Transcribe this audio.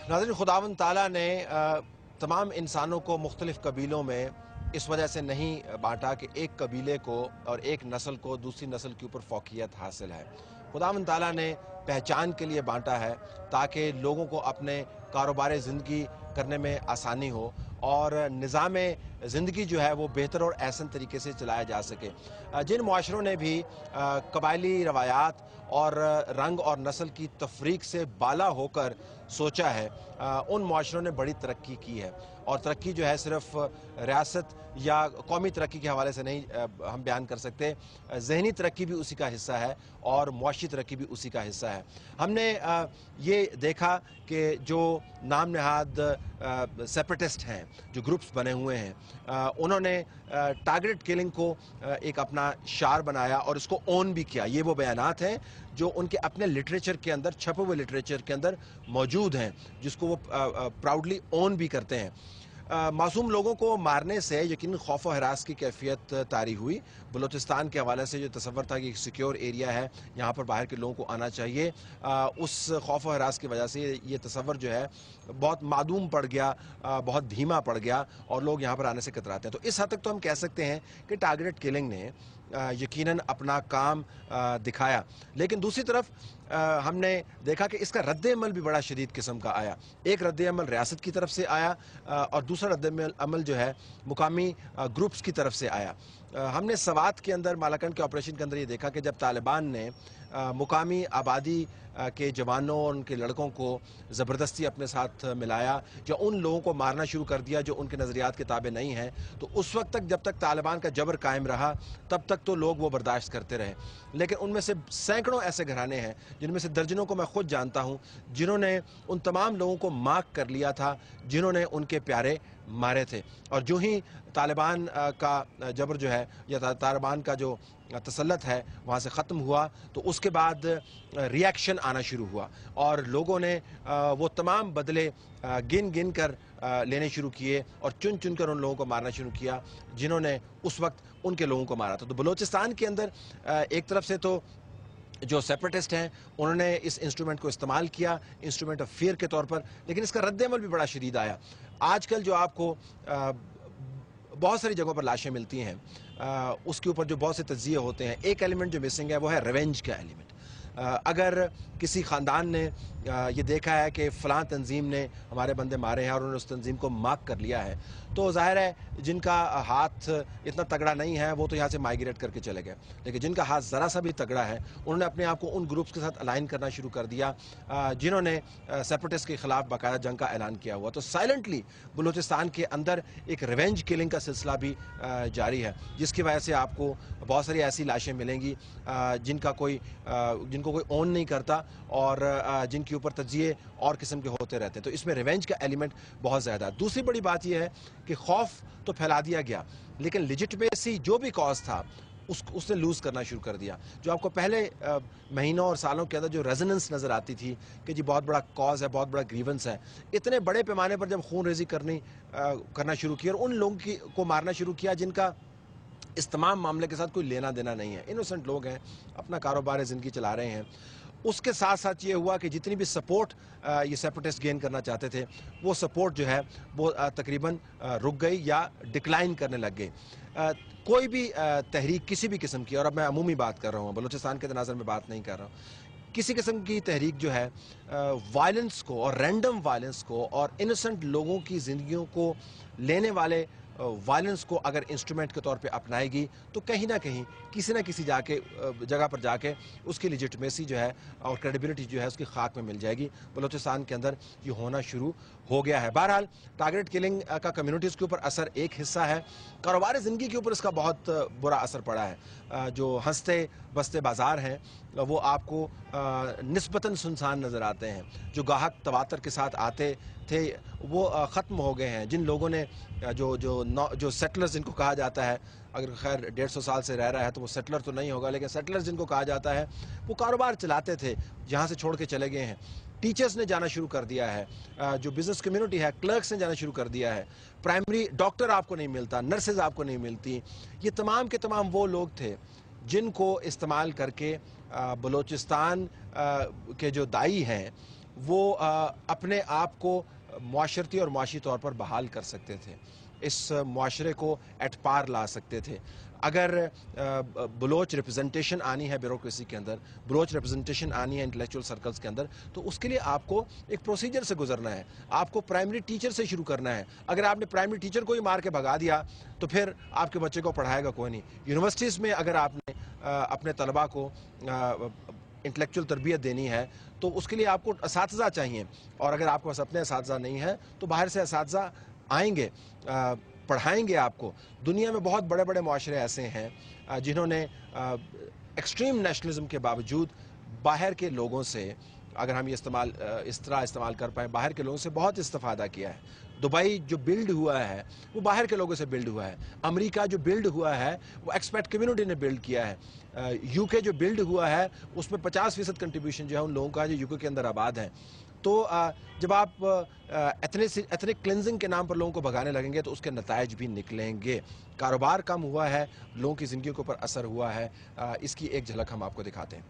नाज़रीन, खुदावंद ताला ने तमाम इंसानों को मुख्तलिफ कबीलों में इस वजह से नहीं बांटा कि एक कबीले को और एक नस्ल को दूसरी नस्ल के ऊपर फ़ौक़ियत हासिल है। खुदावंद ताला ने पहचान के लिए बांटा है ताकि लोगों को अपने कारोबार ज़िंदगी करने में आसानी हो और निज़ाम ज़िंदगी जो है वो बेहतर और एहसन तरीके से चलाया जा सके। जिन मुआशरों ने भी कबायली रवायात और रंग और नस्ल की तफरीक से बाला होकर सोचा है, उन मुआशरों ने बड़ी तरक्की की है। और तरक्की जो है सिर्फ रियासत या कौमी तरक्की के हवाले से नहीं हम बयान कर सकते, ज़हनी तरक्की भी उसी का हिस्सा है और मुआशी तरक्की भी उसी का हिस्सा है। हमने ये देखा कि जो नाम नहाद सेपरेटिस्ट हैं, जो ग्रुप्स बने हुए हैं, उन्होंने टारगेटेड किलिंग को एक अपना शार बनाया और इसको ओन भी किया। ये वो बयानात हैं जो उनके अपने लिटरेचर के अंदर, छपे हुए लिटरेचर के अंदर मौजूद हैं, जिसको वो प्राउडली ओन भी करते हैं। मासूम लोगों को मारने से यकीन खौफ व हरास की कैफियत तारी हुई। बलूचिस्तान के हवाले से जो तसव्वुर था कि एक सिक्योर एरिया है, यहाँ पर बाहर के लोगों को आना चाहिए, उस खौफ व हरास की वजह से ये तसव्वुर जो है बहुत मादूम पड़ गया, बहुत धीमा पड़ गया और लोग यहाँ पर आने से कतराते हैं। तो इस हद तक तो हम कह सकते हैं कि टारगेटेड किलिंग ने यकीनन अपना काम दिखाया। लेकिन दूसरी तरफ हमने देखा कि इसका रद्द-ए-अमल भी बड़ा शदीद किस्म का आया। एक रद्द-ए-अमल रियासत की तरफ से आया और दूसरा रद्द-ए-अमल जो है मुकामी ग्रुप्स की तरफ से आया। हमने सवात के अंदर, मालाकंड के ऑपरेशन के अंदर ये देखा कि जब तालिबान ने मुकामी आबादी के जवानों और उनके लड़कों को ज़बरदस्ती अपने साथ मिलाया या उन लोगों को मारना शुरू कर दिया जो उनके नज़रियात के ताबे नहीं हैं, तो उस वक्त तक जब तक तालिबान का जबर कायम रहा तब तक तो लोग वो बर्दाश्त करते रहे। लेकिन उनमें से सैकड़ों ऐसे घराने हैं, जिनमें से दर्जनों को मैं खुद जानता हूँ, जिन्होंने उन तमाम लोगों को मार्क कर लिया था जिन्होंने उनके प्यारे मारे थे। और जो ही तालिबान का जबर जो है या तालिबान का जो तसल्लत है वहाँ से ख़त्म हुआ, तो उसके बाद रिएक्शन आना शुरू हुआ और लोगों ने वो तमाम बदले गिन गिन कर लेने शुरू किए और चुन चुन कर उन लोगों को मारना शुरू किया जिन्होंने उस वक्त उनके लोगों को मारा था। तो बलूचिस्तान के अंदर एक तरफ से तो जो सेपरेटिस्ट हैं उन्होंने इस इंस्ट्रूमेंट को इस्तेमाल किया, इंस्ट्रूमेंट ऑफ फियर के तौर पर, लेकिन इसका रद्द-ए-अमल भी बड़ा शदीद आया। आजकल जो आपको बहुत सारी जगहों पर लाशें मिलती हैं, उसके ऊपर जो बहुत से तज्ज़िये होते हैं, एक एलिमेंट जो मिसिंग है वो है रिवेंज का एलिमेंट। अगर किसी ख़ानदान ने ये देखा है कि फ़लाँ तंजीम ने हमारे बंदे मारे हैं और उन्होंने उस तंजीम को मार्क कर लिया है, तो ज़ाहिर है जिनका हाथ इतना तगड़ा नहीं है वो तो यहाँ से माइग्रेट करके चले गए, लेकिन जिनका हाथ ज़रा सा भी तगड़ा है उन्होंने अपने आप को उन ग्रुप्स के साथ अलाइन करना शुरू कर दिया जिन्होंने सेपरेटिस्ट के ख़िलाफ़ बाकायदा जंग का ऐलान किया हुआ। तो साइलेंटली बलूचिस्तान के अंदर एक रिवेंज किलिंग का सिलसिला भी जारी है, जिसकी वजह से आपको बहुत सारी ऐसी लाशें मिलेंगी जिनको कोई ओन नहीं करता और जिनके ऊपर तज्जिए और किस्म के होते रहते हैं। तो इसमें रिवेंज का एलिमेंट बहुत ज़्यादा है। दूसरी बड़ी बात यह है कि खौफ तो फैला दिया गया, लेकिन लेजिटिमेसी जो भी कॉज था उसने लूज़ करना शुरू कर दिया। जो आपको पहले महीनों और सालों के अंदर जो रेजोनेंस नज़र आती थी कि जी बहुत बड़ा कॉज है, बहुत बड़ा ग्रीवेंस है, इतने बड़े पैमाने पर जब खून रेजी करना शुरू की और उन लोगों को मारना शुरू किया जिनका इस तमाम मामले के साथ कोई लेना देना नहीं है, इनोसेंट लोग हैं, अपना कारोबार ज़िंदगी चला रहे हैं, उसके साथ साथ ये हुआ कि जितनी भी सपोर्ट ये सेपरेटिस्ट गेन करना चाहते थे वो सपोर्ट जो है वो तकरीबन रुक गई या डिक्लाइन करने लग गई। कोई भी तहरीक किसी भी किस्म की, और अब मैं अमूमी बात कर रहा हूँ, बलूचिस्तान के तनाज़ुर में बात नहीं कर रहा हूँ, किसी किस्म की तहरीक जो है वायलेंस को और रैंडम वायलेंस को और इनोसेंट लोगों की ज़िंदगियों को लेने वाले वायलेंस को अगर इंस्ट्रूमेंट के तौर पे अपनाएगी तो कहीं ना कहीं किसी न किसी जगह पर जाके उसकी लेजिटिमेसी जो है और क्रेडिबिलिटी जो है उसकी खाक में मिल जाएगी। बलूचिस्तान के अंदर ये होना शुरू हो गया है। बहरहाल टारगेट किलिंग का कम्युनिटीज़ के ऊपर असर एक हिस्सा है, कारोबार ज़िंदगी के ऊपर इसका बहुत बुरा असर पड़ा है। जो हंसते बसते बाज़ार हैं वो आपको निस्बतन सुनसान नज़र आते हैं। जो तवातर के साथ आते थे वो ख़त्म हो गए हैं। जिन लोगों ने जो सेटलर्स जिनको कहा जाता है, अगर खैर 150 साल से रह रहा है तो वो सेटलर तो नहीं होगा, लेकिन सेटलर्स जिनको कहा जाता है वो कारोबार चलाते थे, यहाँ से छोड़ के चले गए हैं। टीचर्स ने जाना शुरू कर दिया है, जो बिज़नेस कम्युनिटी है, क्लर्क्स ने जाना शुरू कर दिया है, प्राइमरी डॉक्टर आपको नहीं मिलता, नर्सेज आपको नहीं मिलती। ये तमाम के तमाम वो लोग थे जिनको इस्तेमाल करके बलूचिस्तान के जो दाई हैं وہ اپنے آپ کو معاشرتی اور معاشی طور پر بحال کر سکتے تھے، اس معاشرے کو ایٹ پار لا سکتے تھے۔ اگر بلوچ ریپرزنٹیشن آنی ہے بیوروکریسی کے اندر، بلوچ ریپرزنٹیشن آنی ہے انٹلیکچوئل سرکلز کے اندر، تو اس کے لیے آپ کو ایک پروسیجر سے گزرنا ہے، آپ کو پرائمری ٹیچر سے شروع کرنا ہے۔ اگر آپ نے پرائمری ٹیچر کو ہی مار کے بھگا دیا تو پھر آپ کے بچے کو پڑھائے گا کوئی نہیں۔ یونیورسٹیز میں اگر آپ نے اپنے طلباء کو انٹلیکچوئل تربیت دینی ہے تو اس کے لیے آپ کو اساتذہ چاہیے، اور اگر آپ کے پاس اپنے اساتذہ نہیں ہیں تو باہر سے اساتذہ آئیں گے، پڑھائیں گے آپ کو۔ دنیا میں بہت بڑے بڑے معاشرے ایسے ہیں جنہوں نے ایکسٹریم نیشنلزم کے باوجود باہر کے لوگوں سے، اگر ہم یہ اس طرح استعمال کر پائیں، باہر کے لوگوں سے بہت استفادہ کیا ہے۔ دبئی جو بلڈ ہوا ہے وہ باہر کے لوگوں سے بلڈ ہوا ہے، امریکہ جو بلڈ ہوا ہے وہ ایکسپیٹ کمیونٹی نے بلڈ کیا ہے، یو کے جو بلڈ ہوا ہے اس میں 50% کنٹریبیوشن جو ہے ان لوگوں کا جو یو کے اندر آباد ہیں۔ تو جب آپ ایتھنک کلینزنگ کے نام پر لوگوں کو بھگانے لگیں گے تو اس کے نتائج بھی نکلیں گے۔ کاروبار کم ہوا ہے، لوگوں کی زندگیوں کے اوپر اثر ہوا ہے، اس کی ایک جھلک ہم آپ کو دکھاتے ہیں۔